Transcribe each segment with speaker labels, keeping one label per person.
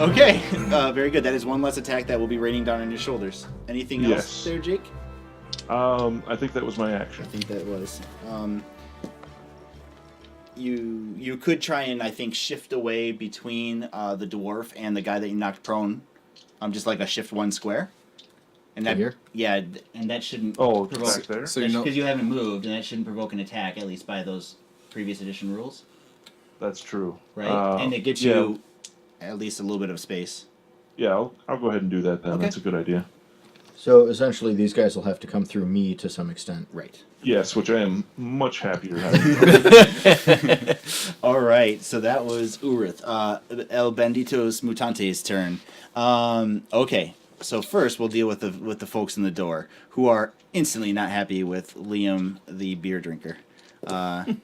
Speaker 1: Okay, very good. That is one less attack that will be raining down on your shoulders. Anything else there, Jake?
Speaker 2: I think that was my action.
Speaker 1: I think that was. You could try and, I think, shift away between the dwarf and the guy that you knocked prone. Just like a shift one square. And that,
Speaker 3: here?
Speaker 1: Yeah, and that shouldn't
Speaker 2: provoke,
Speaker 1: back
Speaker 2: there?
Speaker 1: So because you haven't moved, and that shouldn't provoke an attack, at least by those previous edition rules.
Speaker 2: That's true.
Speaker 1: Right? And it gets you at least a little bit of space.
Speaker 2: Yeah, I'll go ahead and do that then. Okay. That's a good idea.
Speaker 3: So essentially, these guys will have to come through me to some extent.
Speaker 1: Right.
Speaker 2: Yes, which I am much happier having.
Speaker 1: All right, so that was Urith. El Benditos Mutante's turn. Okay, so first we'll deal with the folks in the door who are instantly not happy with Liam, the beer drinker, and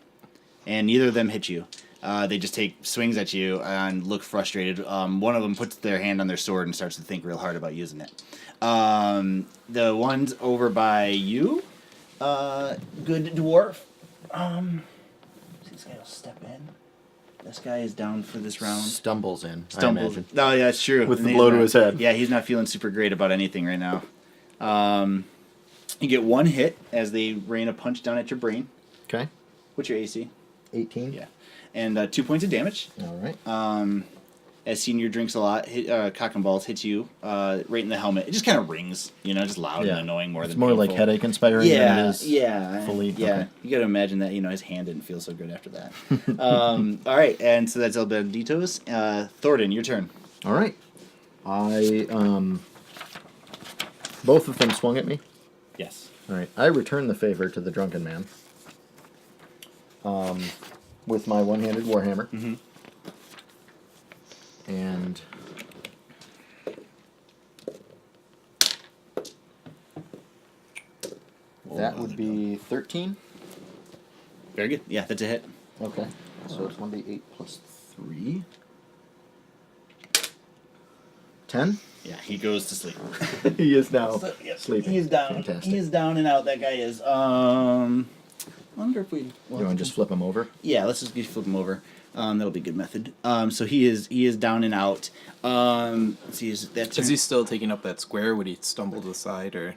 Speaker 1: neither of them hit you. They just take swings at you and look frustrated. One of them puts their hand on their sword and starts to think real hard about using it. The ones over by you, good dwarf. This guy will step in. This guy is down for this round.
Speaker 3: Stumbles in, I imagine.
Speaker 1: Oh, yeah, that's true.
Speaker 3: With the blow to his head.
Speaker 1: Yeah, he's not feeling super great about anything right now. You get one hit as they rain a punch down at your brain.
Speaker 3: Okay.
Speaker 1: What's your AC?
Speaker 3: 18.
Speaker 1: Yeah. And 2 points of damage.
Speaker 3: All right.
Speaker 1: As Senior drinks a lot, cock and balls hits you right in the helmet. It just kind of rings, just loud and annoying more than
Speaker 3: it's more
Speaker 1: painful.
Speaker 3: like headache inspiring than it is fully.
Speaker 1: Yeah, okay. You got to imagine that, his hand didn't feel so good after that. All right, and so that's El Benditos. Thornton, your turn.
Speaker 3: All right. Both of them swung at me.
Speaker 1: Yes.
Speaker 3: All right. I return the favor to the drunken man. With my one-handed warhammer.
Speaker 1: Mm-hmm.
Speaker 3: And that would be 13.
Speaker 1: Very good. Yeah, that's a hit.
Speaker 3: Okay. So it's 1d8 plus 3. 10?
Speaker 1: Yeah, he goes to sleep.
Speaker 3: He is now sleeping.
Speaker 1: He's down.
Speaker 3: Fantastic.
Speaker 1: He's down and out. That guy is. Wonder if we.
Speaker 3: You want to just flip him over?
Speaker 1: Yeah, let's just flip him over. That'll be a good method. So he is down and out. Let's see, is
Speaker 4: he still taking up that square? Would he stumble to the side or?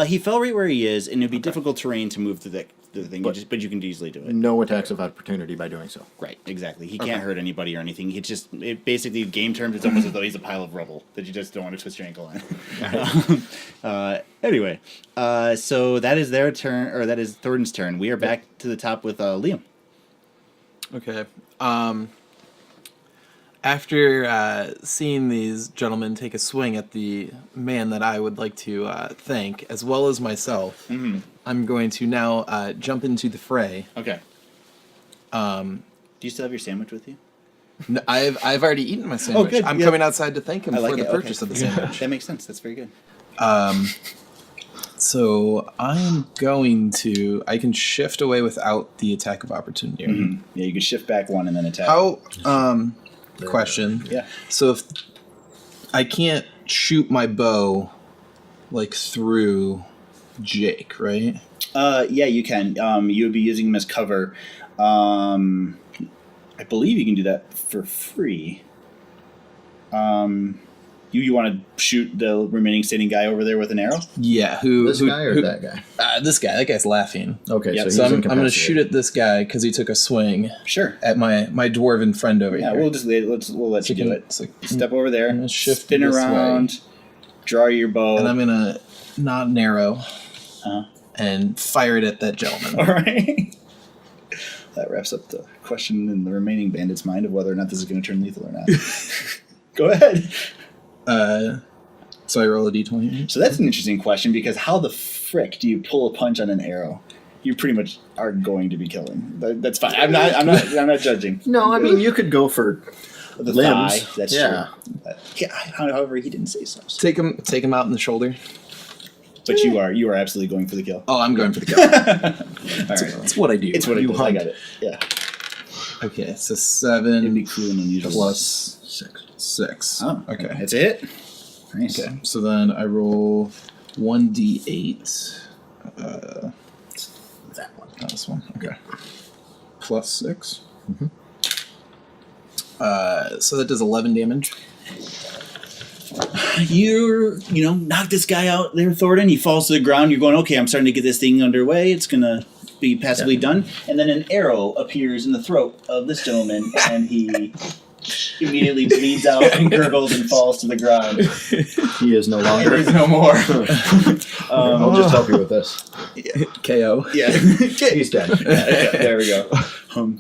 Speaker 1: He fell right where he is, and it'd be difficult terrain to move through the thing. But you can easily do it.
Speaker 3: No attacks of opportunity by doing so.
Speaker 1: Right, exactly. He can't hurt anybody or anything. Basically, game terms, it's almost as though he's a pile of rubble that you just don't want to twist your ankle on. Anyway, so that is their turn, or that is Thornton's turn. We are back to the top with Liam.
Speaker 4: Okay. After seeing these gentlemen take a swing at the man that I would like to thank, as well as myself, I'm going to now jump into the fray.
Speaker 1: Okay. Do you still have your sandwich with you?
Speaker 4: No, I've already eaten my sandwich.
Speaker 1: Good.
Speaker 4: I'm coming outside to thank him for the
Speaker 1: it.
Speaker 4: purchase of the sandwich.
Speaker 1: That makes sense. That's very good.
Speaker 4: So I'm going to... I can shift away without the attack of opportunity.
Speaker 1: Mm-hmm. Yeah, you can shift back one and then attack.
Speaker 4: How... question.
Speaker 1: Yeah.
Speaker 4: So if I can't shoot my bow, through Jake, right?
Speaker 1: Yeah, you can. You would be using him as cover. I believe you can do that for free. You want to shoot the remaining standing guy over there with an arrow?
Speaker 4: Yeah.
Speaker 3: This guy or that guy?
Speaker 4: This guy. That guy's laughing.
Speaker 3: Okay,
Speaker 1: yep.
Speaker 3: so
Speaker 4: I'm going to shoot at this guy because he took a swing.
Speaker 1: Sure.
Speaker 4: At my dwarven friend over here.
Speaker 1: Yeah, we'll let you do it.
Speaker 4: So
Speaker 1: step over there.
Speaker 4: I'm gonna shift
Speaker 1: spin
Speaker 4: this
Speaker 1: around.
Speaker 4: way.
Speaker 1: Draw your bow.
Speaker 4: And I'm going to nod an arrow and fire it at that gentleman.
Speaker 1: All right. That wraps up the question in the remaining bandit's mind of whether or not this is going to turn lethal or not. Go ahead.
Speaker 4: So I roll a d20 here.
Speaker 1: So that's an interesting question because how the frick do you pull a punch on an arrow? You pretty much are going to be killing. That's fine. I'm not judging.
Speaker 3: No, I mean you could go for
Speaker 1: the
Speaker 3: limbs.
Speaker 1: Thigh. That's true. However, he didn't say so.
Speaker 4: Take him out in the shoulder.
Speaker 1: But you are absolutely going for the kill.
Speaker 4: Oh, I'm going for the kill.
Speaker 1: All right.
Speaker 4: It's what I do.
Speaker 1: It's what I do. I got it. Yeah.
Speaker 4: Okay, so 7
Speaker 1: It'd be cruel and unusual.
Speaker 4: plus 6.
Speaker 1: Oh,
Speaker 4: okay.
Speaker 1: That's it. Nice.
Speaker 4: Okay, so then I roll 1d8.
Speaker 1: That one.
Speaker 4: Not this one. Okay. Plus 6.
Speaker 3: Mm-hmm.
Speaker 4: So that does 11 damage.
Speaker 1: you knock this guy out there, Thornton. He falls to the ground. You're going, okay, I'm starting to get this thing underway. It's going to be passably done. And then an arrow appears in the throat of this gentleman, and he immediately bleeds out and gurgles and falls to the ground.
Speaker 3: He is no longer.
Speaker 1: There's no more.
Speaker 3: I'll just help you with this.
Speaker 4: KO.
Speaker 1: Yeah.
Speaker 3: He's dead.
Speaker 1: There we go.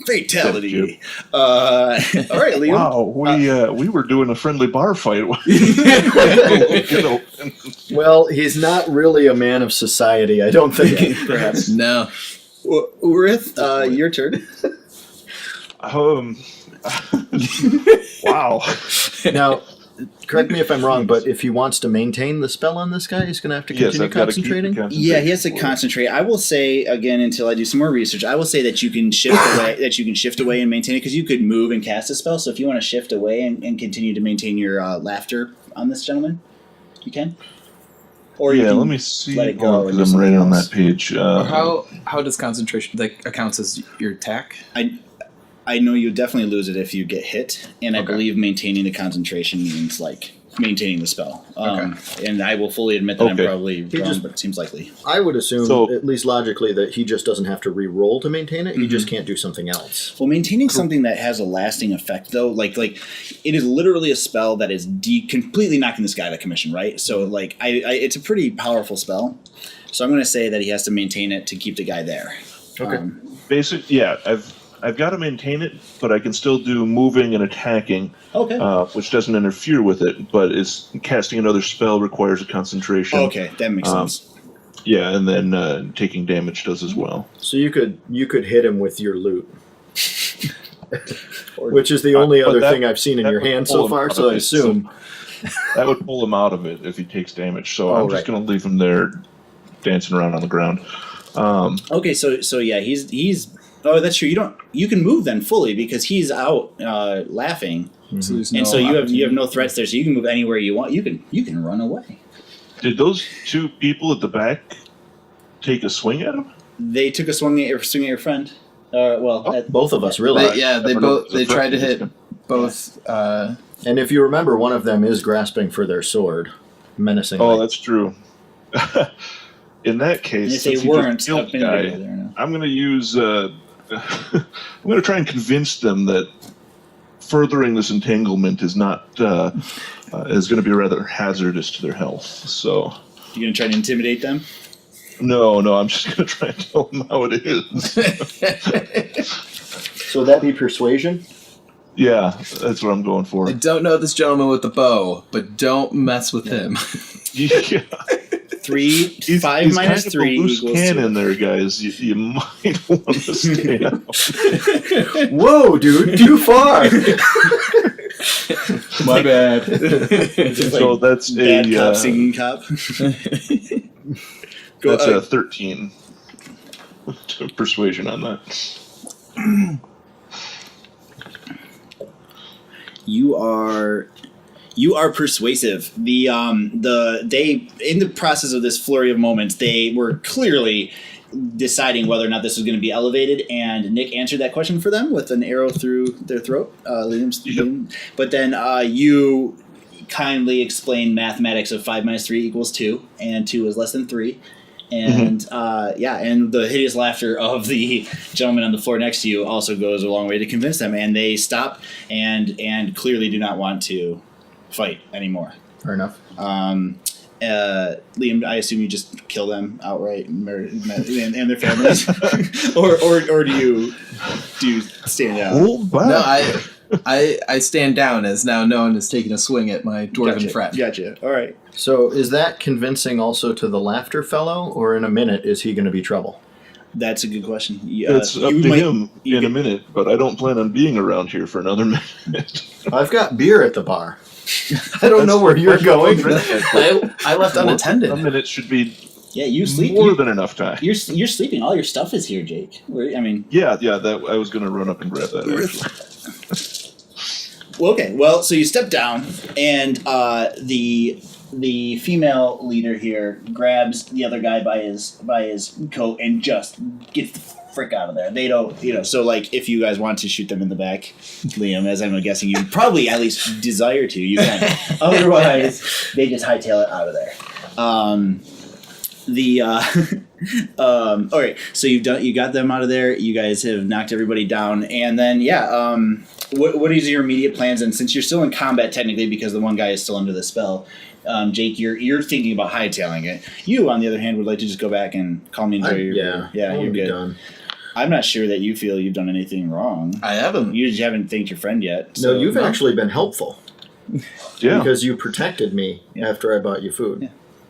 Speaker 1: Fatality. All right, Liam.
Speaker 2: Wow, we were doing a friendly bar fight.
Speaker 3: Well, he's not really a man of society, I don't think.
Speaker 1: Perhaps.
Speaker 4: No.
Speaker 1: Urith, your turn.
Speaker 2: Wow.
Speaker 3: Now, correct me if I'm wrong, but if he wants to maintain the spell on this guy, he's going to have to continue
Speaker 2: I've got to keep
Speaker 3: concentrating?
Speaker 2: concentrating.
Speaker 1: Yeah, he has to concentrate. I will say again until I do some more research. I will say that you can shift away. That you can shift away and maintain it because you could move and cast a spell. So if you want to shift away and continue to maintain your laughter on this gentleman, you can. Or you can
Speaker 2: let me see.
Speaker 1: let it go.
Speaker 2: Because I'm right on that page.
Speaker 4: How does concentration accounts as your attack?
Speaker 1: I know you definitely lose it if you get hit, and I
Speaker 4: Okay.
Speaker 1: believe maintaining the concentration means maintaining the spell.
Speaker 4: Okay.
Speaker 1: And I will fully admit that I'm
Speaker 2: Okay.
Speaker 1: probably wrong,
Speaker 3: just-
Speaker 1: but it seems likely.
Speaker 3: I would assume,
Speaker 2: So-
Speaker 3: at least logically, that he just doesn't have to re-roll to maintain it. He just can't do something else.
Speaker 1: Well, maintaining something that has a lasting effect, though, like it is literally a spell that is completely knocking this guy out of commission, right? So, it's a pretty powerful spell. So I'm going to say that he has to maintain it to keep the guy there.
Speaker 3: Okay.
Speaker 2: I've got to maintain it, but I can still do moving and attacking,
Speaker 1: Okay.
Speaker 2: which doesn't interfere with it, but is casting another spell requires a concentration.
Speaker 1: Okay, that makes sense.
Speaker 2: Yeah, and then taking damage does as well.
Speaker 3: So you could hit him with your loot. Which is the only
Speaker 2: but
Speaker 3: other
Speaker 2: that-
Speaker 3: thing I've seen in
Speaker 2: that
Speaker 3: your
Speaker 2: would
Speaker 3: hand
Speaker 2: pull
Speaker 3: so
Speaker 2: him
Speaker 3: far,
Speaker 2: out
Speaker 3: so
Speaker 2: of
Speaker 3: I
Speaker 2: it,
Speaker 3: assume.
Speaker 2: That would pull him out of it if he takes damage, so
Speaker 3: Oh,
Speaker 2: I'm just
Speaker 3: right.
Speaker 2: going to leave him there dancing around on the ground.
Speaker 1: Okay, so yeah, he's. Oh, that's true. You can move then fully because he's out laughing,
Speaker 4: So there's
Speaker 1: and
Speaker 4: no
Speaker 1: so you have
Speaker 4: opportunity.
Speaker 1: no threats there. So you can move anywhere you want. You can run away.
Speaker 2: Did those two people at the back take a swing at him?
Speaker 1: They took a swing at your friend. At,
Speaker 3: Both of us, really.
Speaker 4: They tried to hit both.
Speaker 3: And if you remember, one of them is grasping for their sword, menacingly.
Speaker 2: Oh, that's true. In that
Speaker 1: and
Speaker 2: case,
Speaker 1: if
Speaker 2: since
Speaker 1: they
Speaker 2: he
Speaker 1: weren't,
Speaker 2: just killed
Speaker 1: I've
Speaker 2: the
Speaker 1: been
Speaker 2: guy,
Speaker 1: together now.
Speaker 2: I'm going to use. I'm going to try and convince them that furthering this entanglement is not is going to be rather hazardous to their health. So,
Speaker 1: You gonna try to intimidate them?
Speaker 2: no, I'm just going to try and tell them how it is.
Speaker 3: So would that be persuasion?
Speaker 2: Yeah, that's what I'm going for.
Speaker 4: I don't know this gentleman with the bow, but don't mess with him.
Speaker 2: Yeah.
Speaker 1: 5
Speaker 2: He's
Speaker 1: minus
Speaker 2: kind
Speaker 1: 3
Speaker 2: of a loose
Speaker 1: equals
Speaker 2: cannon
Speaker 1: 2.
Speaker 2: there, guys. You might want to stay out.
Speaker 3: Whoa, dude, too far!
Speaker 4: My bad.
Speaker 2: So that's
Speaker 1: Bad cop
Speaker 2: a
Speaker 1: singing cop.
Speaker 2: that's a 13 to persuasion on that.
Speaker 1: You are persuasive. They in the process of this flurry of moments, they were clearly deciding whether or not this was going to be elevated, and Nick answered that question for them with an arrow through their throat. Liam. But then you kindly explained mathematics of 5 minus 3 equals 2, and 2 is less than 3. And and the hideous laughter of the gentleman on the floor next to you also goes a long way to convince them, and they stop and clearly do not want to fight anymore.
Speaker 3: Fair enough.
Speaker 1: Liam, I assume you just kill them outright and their families, or do you stand out?
Speaker 2: Hold back.
Speaker 4: No, I stand down as now known as taking a swing at my dwarven friend.
Speaker 1: Gotcha. All right.
Speaker 3: So is that convincing also to the laughter fellow, or in a minute is he going to be trouble?
Speaker 1: That's a good question.
Speaker 2: It's up to him in a minute, but I don't plan on being around here for another minute.
Speaker 3: I've got beer at the bar. I don't know where you're going.
Speaker 4: I left unattended.
Speaker 2: A minute should be
Speaker 1: Yeah, you sleep.
Speaker 2: more than enough time.
Speaker 1: You're sleeping. All your stuff is here, Jake. I mean.
Speaker 2: Yeah, that I was going to run up and grab that. Actually.
Speaker 1: Well, okay. Well, so you step down, and the the female leader here grabs the other guy by his coat and just gets the frick out of there. They don't, so like if you guys want to shoot them in the back, Liam, as I'm guessing you probably at least desire to, you can. Otherwise, they just hightail it out of there. All right, so you got them out of there. You guys have knocked everybody down, and then what is your immediate plans? And since you're still in combat technically, because the one guy is still under the spell, Jake, you're thinking about hightailing it. You, on the other hand, would like to just go back and calm me into your you're good.
Speaker 3: Done.
Speaker 1: I'm not sure that you feel you've done anything wrong.
Speaker 4: I haven't.
Speaker 1: You just haven't thanked your friend yet.
Speaker 3: No, you've actually been helpful.
Speaker 2: Yeah.
Speaker 3: Because you protected me after I bought you food.
Speaker 1: Yeah.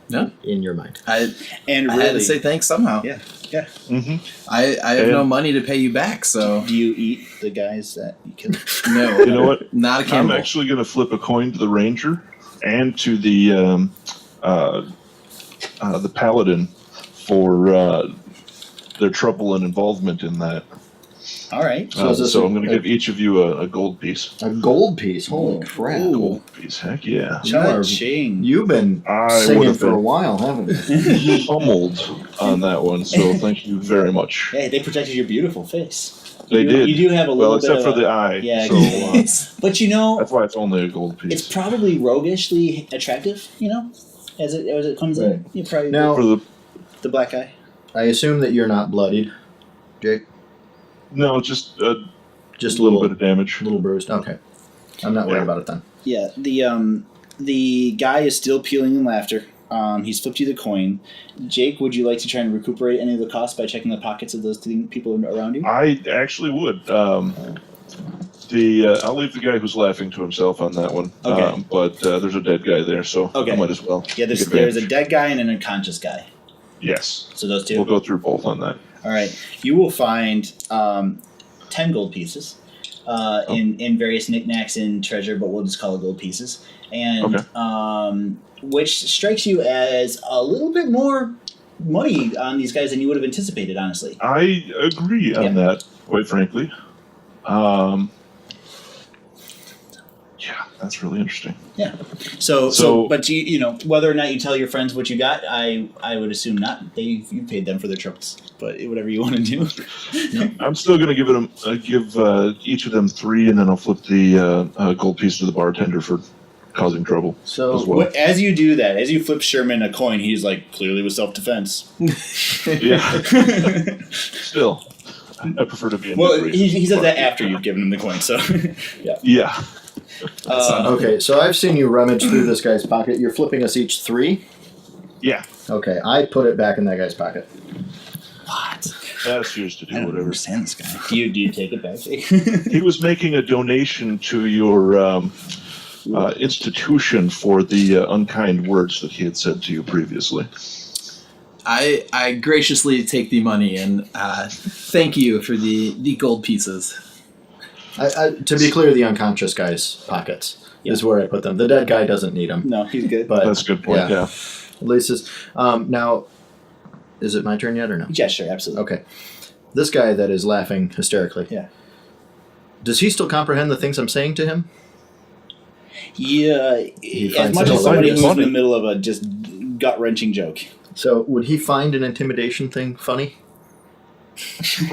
Speaker 4: No.
Speaker 3: In your mind.
Speaker 4: I had to say thanks somehow.
Speaker 1: Yeah. Yeah.
Speaker 2: Mm-hmm.
Speaker 4: I have no money to pay you back, so.
Speaker 1: Do you eat the guys that you killed?
Speaker 4: No.
Speaker 2: You know what?
Speaker 4: Not a
Speaker 2: I'm
Speaker 4: cannibal.
Speaker 2: actually going to flip a coin to the ranger and to the paladin for their trouble and involvement in that.
Speaker 1: All right.
Speaker 3: So is this
Speaker 2: I'm going to give each of you a gold piece.
Speaker 3: A gold piece? Holy crap.
Speaker 1: Ooh.
Speaker 2: Gold piece, heck yeah.
Speaker 1: Cha-ching.
Speaker 3: You've been
Speaker 2: I
Speaker 3: singing
Speaker 2: would've
Speaker 3: for a
Speaker 2: been-
Speaker 3: while, haven't you?
Speaker 2: Pummeled on that one, so thank you very much.
Speaker 1: Hey, they protected your beautiful face.
Speaker 2: They did.
Speaker 1: You do have a little
Speaker 2: Well,
Speaker 1: bit
Speaker 2: except
Speaker 1: of
Speaker 2: for the eye.
Speaker 1: Yeah,
Speaker 2: So
Speaker 1: but
Speaker 2: that's why it's only a gold piece.
Speaker 1: it's probably roguishly attractive, as it comes in.
Speaker 3: Right.
Speaker 1: You probably
Speaker 3: Now-
Speaker 2: For
Speaker 1: the black eye.
Speaker 3: I assume that you're not bloodied, Jake?
Speaker 2: no, just a
Speaker 3: Just
Speaker 2: little bit of damage.
Speaker 3: a little bruised. Okay. I'm not worried about it then.
Speaker 1: Yeah, the guy is still peeling in laughter. He's flipped you the coin. Jake, would you like to try and recuperate any of the costs by checking the pockets of those people around you?
Speaker 2: I actually would. I'll leave the guy who's laughing to himself on that one.
Speaker 1: Okay.
Speaker 2: But there's a dead guy there, so
Speaker 1: Okay.
Speaker 2: I might as well.
Speaker 1: Yeah, there's
Speaker 2: take advantage.
Speaker 1: a dead guy and an unconscious guy.
Speaker 2: Yes.
Speaker 1: So those two.
Speaker 2: We'll go through both on that.
Speaker 1: All right. You will find 10 gold pieces in various knickknacks and treasure, but we'll just call it gold pieces. And
Speaker 2: Okay.
Speaker 1: which strikes you as a little bit more money on these guys than you would have anticipated, honestly.
Speaker 2: I agree on that, quite frankly. Yeah, that's really interesting.
Speaker 1: Yeah. So
Speaker 2: So-
Speaker 1: but whether or not you tell your friends what you got, I would assume not. You paid them for their troubles. But whatever you want to do.
Speaker 2: I'm still going to give each of them 3, and then I'll flip the gold piece to the bartender for causing trouble
Speaker 3: So
Speaker 2: as well.
Speaker 1: As you do that, as you flip Sherman a coin, he's like, clearly with self-defense.
Speaker 2: Yeah. Still, I prefer to be in
Speaker 1: Well,
Speaker 2: good
Speaker 1: he says that
Speaker 2: graces.
Speaker 1: after you've given him the coin, so yeah.
Speaker 2: Yeah.
Speaker 3: Okay, so I've seen you rummage through this guy's pocket. You're flipping us each 3?
Speaker 2: Yeah.
Speaker 3: Okay, I put it back in that guy's pocket.
Speaker 1: What?
Speaker 2: That's yours to do
Speaker 1: I don't
Speaker 2: whatever.
Speaker 1: understand this guy. Do you take it back?
Speaker 2: He was making a donation to your institution for the unkind words that he had said to you previously.
Speaker 4: I graciously take the money and thank you for the gold pieces.
Speaker 3: To be clear, the unconscious guy's pockets is where I put them. The dead guy doesn't need them.
Speaker 1: No, he's good.
Speaker 3: But
Speaker 2: That's a good point, yeah.
Speaker 3: At least it's, now, is it my turn yet or no?
Speaker 1: Yeah, sure, absolutely.
Speaker 3: Okay. This guy that is laughing hysterically.
Speaker 1: Yeah.
Speaker 3: Does he still comprehend the things I'm saying to him?
Speaker 1: Yeah,
Speaker 3: He
Speaker 1: as
Speaker 3: finds
Speaker 1: much
Speaker 3: it
Speaker 1: as somebody
Speaker 3: hilarious.
Speaker 1: who's in the middle of a just gut-wrenching joke.
Speaker 3: So would he find an intimidation thing funny?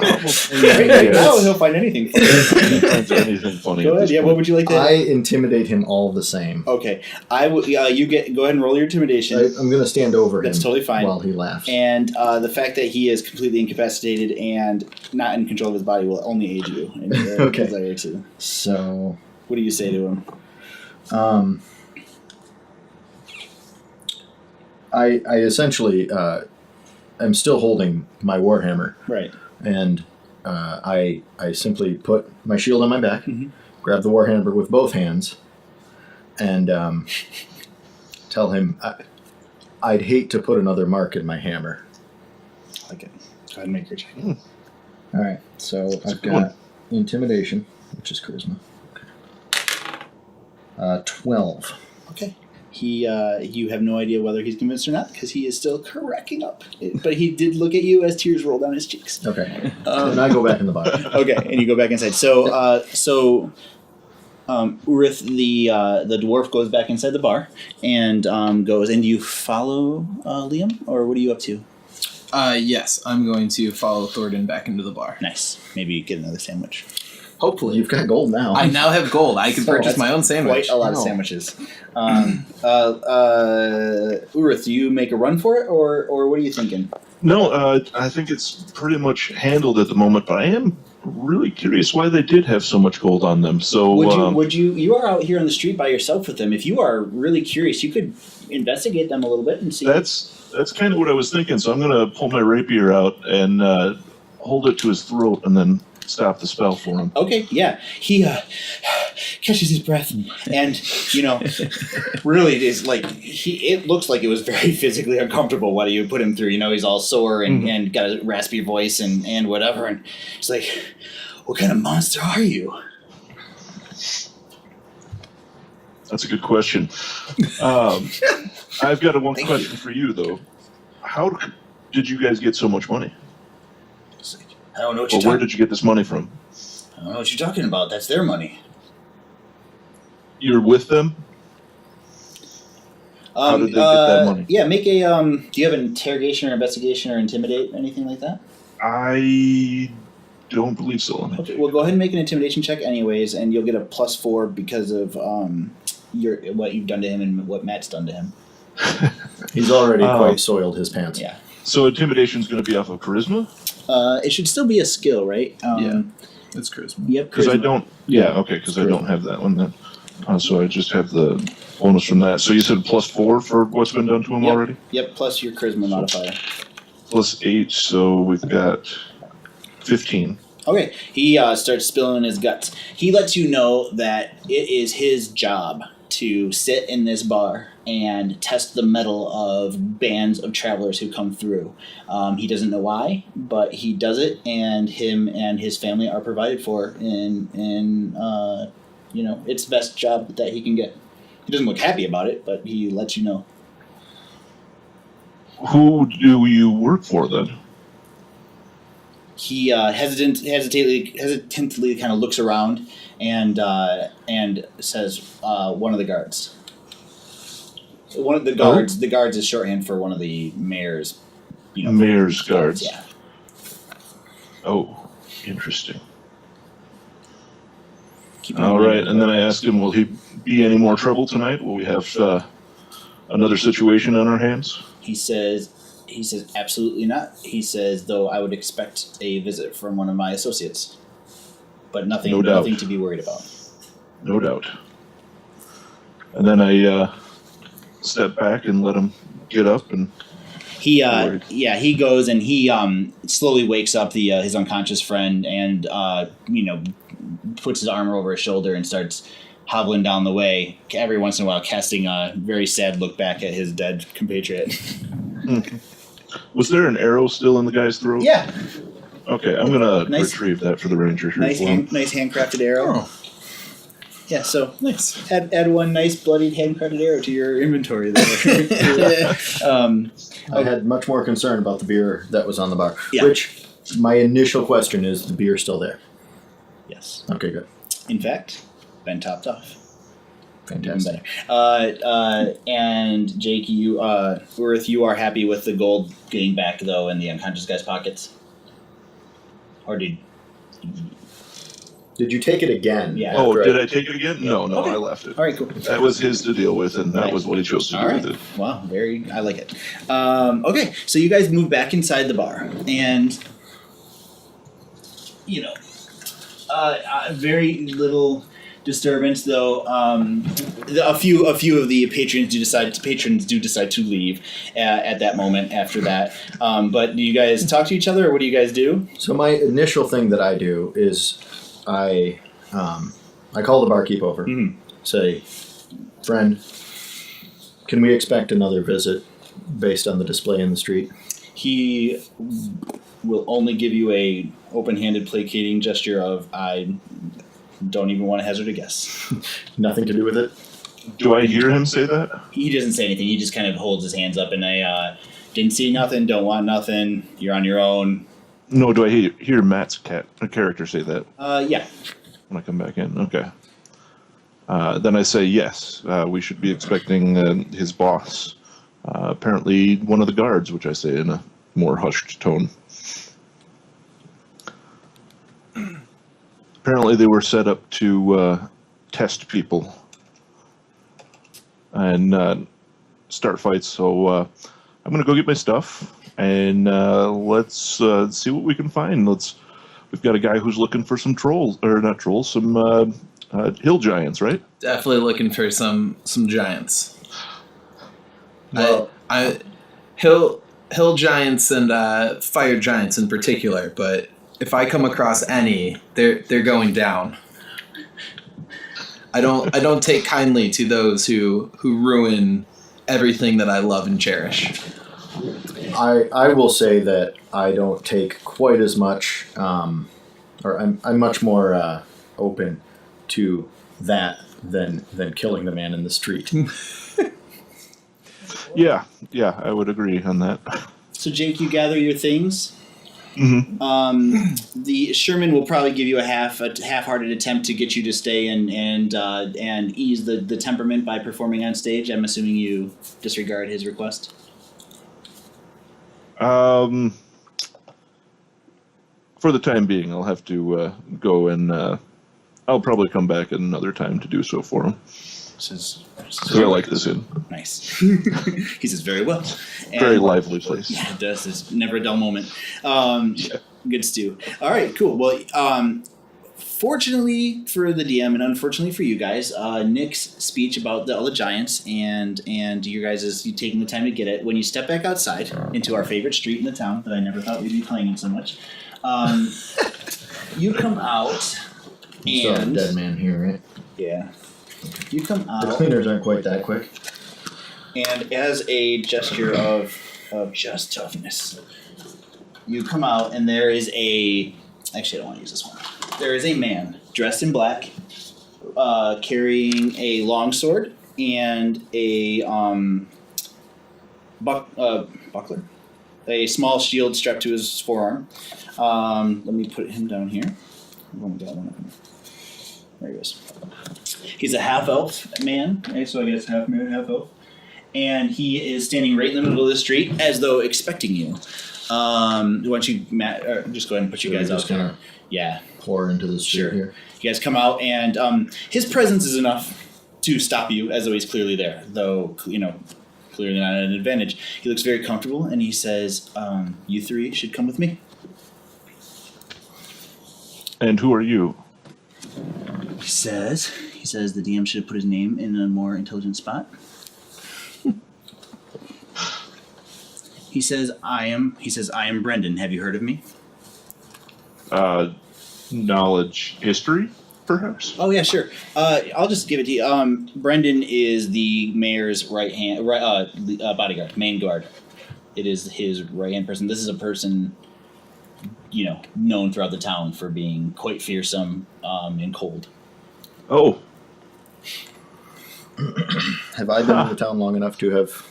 Speaker 1: Right now, he'll find anything funny.
Speaker 2: He finds anything funny.
Speaker 1: Go
Speaker 2: at
Speaker 1: ahead.
Speaker 2: this
Speaker 1: Yeah,
Speaker 2: point.
Speaker 1: what would you like to?
Speaker 3: I intimidate him all the same.
Speaker 1: Okay, I would. Go ahead and roll your intimidation.
Speaker 3: I'm going to stand over him.
Speaker 1: That's totally fine.
Speaker 3: While he laughs.
Speaker 1: And the fact that he is completely incapacitated and not in control of his body will only aid you in your
Speaker 3: Okay.
Speaker 1: desire to.
Speaker 3: So,
Speaker 1: What do you say to him?
Speaker 3: I essentially am still holding my warhammer,
Speaker 1: Right.
Speaker 3: and I simply put my shield on my back,
Speaker 1: Mhm.
Speaker 3: grab the warhammer with both hands, and tell him I'd hate to put another mark in my hammer.
Speaker 1: I like it. Go ahead and make your check.
Speaker 3: All right, so
Speaker 2: a
Speaker 3: I've
Speaker 2: good
Speaker 3: got
Speaker 2: one.
Speaker 3: intimidation, which is charisma. 12.
Speaker 1: Okay. You have no idea whether he's convinced or not because he is still cracking up. But he did look at you as tears rolled down his cheeks.
Speaker 3: Okay, and I go back in the body.
Speaker 1: Okay, and you go back inside. So Urith, the dwarf, goes back inside the bar and goes. And do you follow Liam, or what are you up to?
Speaker 4: Yes, I'm going to follow Thornton back into the bar.
Speaker 1: Nice. Maybe get another sandwich.
Speaker 3: Hopefully, you've got gold now.
Speaker 4: I now have gold. I can purchase my own sandwich.
Speaker 1: Quite a lot of sandwiches. Urith, do you make a run for it, or what are you thinking?
Speaker 2: No, I think it's pretty much handled at the moment, but I am really curious why they did have so much gold on them. So
Speaker 1: You are out here on the street by yourself with them. If you are really curious, you could investigate them a little bit and see.
Speaker 2: That's kind of what I was thinking. So I'm going to pull my rapier out and hold it to his throat and then stop the spell for him.
Speaker 1: Okay, yeah. He catches his breath and really it is like it looks like it was very physically uncomfortable what you put him through. He's all sore and got a raspy voice and whatever, and it's like, what kind of monster are you?
Speaker 2: That's a good question. I've got one question for you though. How did you guys get so much money?
Speaker 1: I don't know what
Speaker 2: where did you get this money from?
Speaker 1: I don't know what you're talking about. That's their money.
Speaker 2: You're with them? How did they get that money?
Speaker 1: Yeah, make a. Do you have an interrogation or investigation or intimidate, anything like that?
Speaker 2: I don't believe so.
Speaker 1: Okay, well, go ahead and make an intimidation check, anyways, and you'll get a +4 because of what you've done to him and what Matt's done to him.
Speaker 3: He's already quite soiled his pants.
Speaker 1: Yeah.
Speaker 2: So intimidation's going to be off of charisma?
Speaker 1: It should still be a skill, right?
Speaker 4: Yeah. It's charisma.
Speaker 1: Yep.
Speaker 2: Because I don't. Yeah. Okay. Because I don't have that one then. So I just have the bonus from that. So you said +4 for what's been done to him already?
Speaker 1: Yep. Plus your charisma modifier.
Speaker 2: +8. So we've got 15.
Speaker 1: Okay. He starts spilling his guts. He lets you know that it is his job to sit in this bar and test the mettle of bands of travelers who come through. He doesn't know why, but he does it, and him and his family are provided for in it's the best job that he can get. He doesn't look happy about it, but he lets you know.
Speaker 2: Who do you work for then?
Speaker 1: He hesitantly kind of looks around and says, "One of the guards." One of the guards. The guards is shorthand for one of the mayor's.
Speaker 2: Mayor's guards.
Speaker 1: Yeah.
Speaker 2: Oh, interesting.
Speaker 1: Keep in
Speaker 2: All
Speaker 1: mind
Speaker 2: right, and then I asked him, will he be any more trouble tonight? Will we have another situation on our hands?
Speaker 1: He says, absolutely not. He says, though I would expect a visit from one of my associates, but nothing to be worried about.
Speaker 2: No doubt. And then I step back and let him get up and.
Speaker 1: He goes and he slowly wakes up his unconscious friend and puts his arm over his shoulder and starts hobbling down the way, every once in a while casting a very sad look back at his dead compatriot.
Speaker 2: Was there an arrow still in the guy's throat?
Speaker 1: Yeah.
Speaker 2: Okay, I'm gonna retrieve that for the ranger.
Speaker 1: Nice handcrafted arrow.
Speaker 4: Oh.
Speaker 1: Yeah, so
Speaker 4: Nice.
Speaker 1: Add one nice bloodied handcrafted arrow to your inventory there.
Speaker 3: I had much more concern about the beer that was on the bar.
Speaker 1: Yeah.
Speaker 3: Which, my initial question is, the beer still there?
Speaker 1: Yes.
Speaker 3: Okay, good.
Speaker 1: In fact, been topped off.
Speaker 3: Fantastic.
Speaker 1: And Jake, Urith, you are happy with the gold getting back, though, in the unconscious guy's pockets? Or did
Speaker 3: you take it again?
Speaker 1: Yeah.
Speaker 2: Oh, did I take it again? No,
Speaker 1: Okay.
Speaker 2: I left it.
Speaker 1: All right, cool.
Speaker 2: That was his to deal with, and that was what he chose to do with it.
Speaker 1: Wow, I like it. Okay, so you guys move back inside the bar, and very little disturbance, though. A few of the patrons do decide to leave at that moment. After that, but do you guys talk to each other, or what do you guys do?
Speaker 3: So my initial thing that I do is I call the barkeep over, say, friend, can we expect another visit based on the display in the street?
Speaker 1: He will only give you a open-handed placating gesture of, I don't even want to hazard a guess.
Speaker 3: Nothing to do with it?
Speaker 2: Do I hear him say that?
Speaker 1: He doesn't say anything. He just kind of holds his hands up and didn't see nothing, don't want nothing, you're on your own.
Speaker 2: No, do I hear Matt's character say that?
Speaker 1: Yeah.
Speaker 2: When I come back in? Okay. Then I say yes. We should be expecting his boss. Apparently, one of the guards, which I say in a more hushed tone. Apparently, they were set up to test people and start fights. So I'm going to go get my stuff and let's see what we can find. We've got a guy who's looking for some trolls, or not trolls, some hill giants, right?
Speaker 4: Definitely looking for some giants.
Speaker 3: Well,
Speaker 4: Hill giants and fire giants in particular, but if I come across any, they're going down. I don't take kindly to those who ruin everything that I love and cherish.
Speaker 3: I will say that I don't take quite as much, or I'm much more open to that than killing the man in the street.
Speaker 2: Yeah, I would agree on that.
Speaker 1: So, Jake, you gather your things.
Speaker 2: Mm-hmm.
Speaker 1: The Sherman will probably give you a half-hearted attempt to get you to stay and ease the temperament by performing on stage. I'm assuming you disregard his request.
Speaker 2: For the time being, I'll have to go and I'll probably come back at another time to do so for him.
Speaker 1: Says,
Speaker 2: I like this inn.
Speaker 1: nice. He says, very well.
Speaker 2: Very lively place.
Speaker 1: Yeah, it does. It's never a dull moment. Good stew. All right, cool. Well, fortunately for the DM and unfortunately for you guys, Nick's speech about all the giants and you guys' you taking the time to get it. When you step back outside into our favorite street in the town that I never thought we'd be playing in so much, you come out
Speaker 3: Still have a
Speaker 1: and
Speaker 3: dead man here, right?
Speaker 1: yeah, you come
Speaker 3: The
Speaker 1: out.
Speaker 3: cleaners aren't quite that quick.
Speaker 1: And as a gesture of just toughness, you come out, and there is actually, I don't want to use this one. There is a man dressed in black, carrying a longsword and a buckler, a small shield strapped to his forearm. Let me put him down here. I've only got one of them. There he goes. He's a half-elf man, okay, so I guess half man, half-elf. And he is standing right in the middle of the street as though expecting you. Why don't you, Matt, just go ahead and put you guys out
Speaker 3: just kind
Speaker 1: there.
Speaker 3: of
Speaker 1: Yeah,
Speaker 3: pour into the street
Speaker 1: Sure.
Speaker 3: here.
Speaker 1: you guys come out, and his presence is enough to stop you, as though he's clearly there, though, clearly not at an advantage. He looks very comfortable, and he says, you three should come with me.
Speaker 2: And who are you?
Speaker 1: He says the DM should have put his name in a more intelligent spot. He says, I am Brendan. Have you heard of me?
Speaker 2: Knowledge, history, perhaps?
Speaker 1: Oh yeah, sure. I'll just give it to you. Brendan is the mayor's right hand bodyguard, main guard. It is his right hand person. This is a person, known throughout the town for being quite fearsome and cold.
Speaker 2: Oh,
Speaker 3: Have I been in the town long enough to have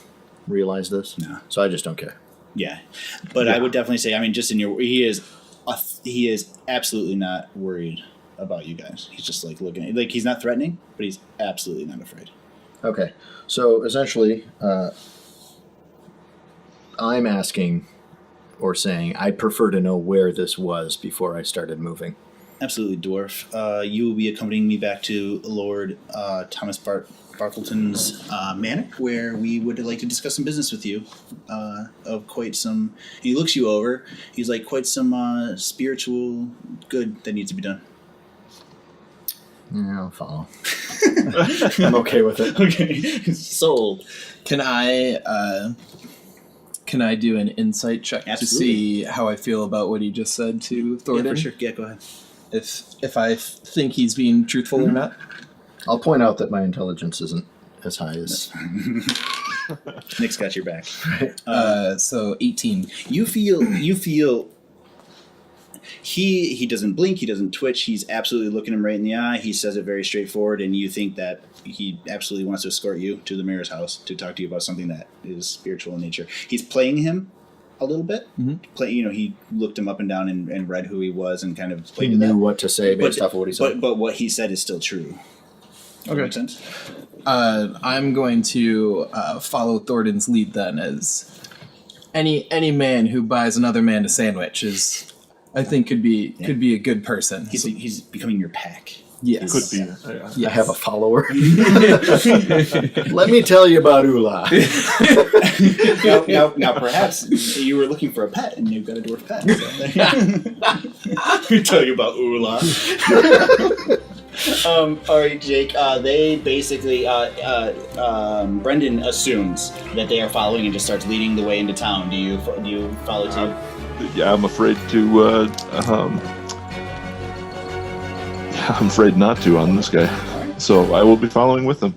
Speaker 3: realized this?
Speaker 1: No.
Speaker 3: So I just don't care.
Speaker 1: Yeah, but I would definitely say, just in he is absolutely not worried about you guys. He's just looking he's not threatening, but he's absolutely not afraid.
Speaker 3: Okay. So essentially, I'm asking or saying I'd prefer to know where this was before I started moving.
Speaker 1: Absolutely, dwarf. You will be accompanying me back to Lord Thomas Bartleton's manor, where we would like to discuss some business with you. Of quite some. He looks you over. He's like quite some spiritual good that needs to be done.
Speaker 3: Yeah, I'll follow. I'm okay with it.
Speaker 1: Okay, sold.
Speaker 4: Can I do an insight check
Speaker 1: Absolutely.
Speaker 4: to see how I feel about what he just said to Thornton?
Speaker 1: Yeah, for sure. Yeah, go ahead.
Speaker 4: If I think he's being truthful or not.
Speaker 3: I'll point out that my intelligence isn't as high as.
Speaker 1: Nick's got your back.
Speaker 4: So 18.
Speaker 1: You feel he doesn't blink, he doesn't twitch, he's absolutely looking him right in the eye. He says it very straightforward, and you think that he absolutely wants to escort you to the mayor's house to talk to you about something that is spiritual in nature. He's playing him a little bit.
Speaker 4: Mm-hmm.
Speaker 1: He looked him up and down and read who he was and kind of
Speaker 3: He
Speaker 1: played to
Speaker 3: knew
Speaker 1: that.
Speaker 3: what to say based off of what he said.
Speaker 1: But what he said is still true. That makes sense.
Speaker 4: I'm going to follow Thornton's lead then, as any man who buys another man a sandwich is, I think, could be a good person.
Speaker 1: He's becoming your pack.
Speaker 4: Yes.
Speaker 2: Could be.
Speaker 3: I have a follower. Let me tell you about Ula.
Speaker 1: Now, perhaps you were looking for a pet and you've got a dwarf pet. Let me tell you about Ula. All right, Jake. They basically, Brendan assumes that they are following and just starts leading the way into town. Do you follow too?
Speaker 2: Yeah, I'm afraid to. I'm afraid not to on this guy. So I will be following with them.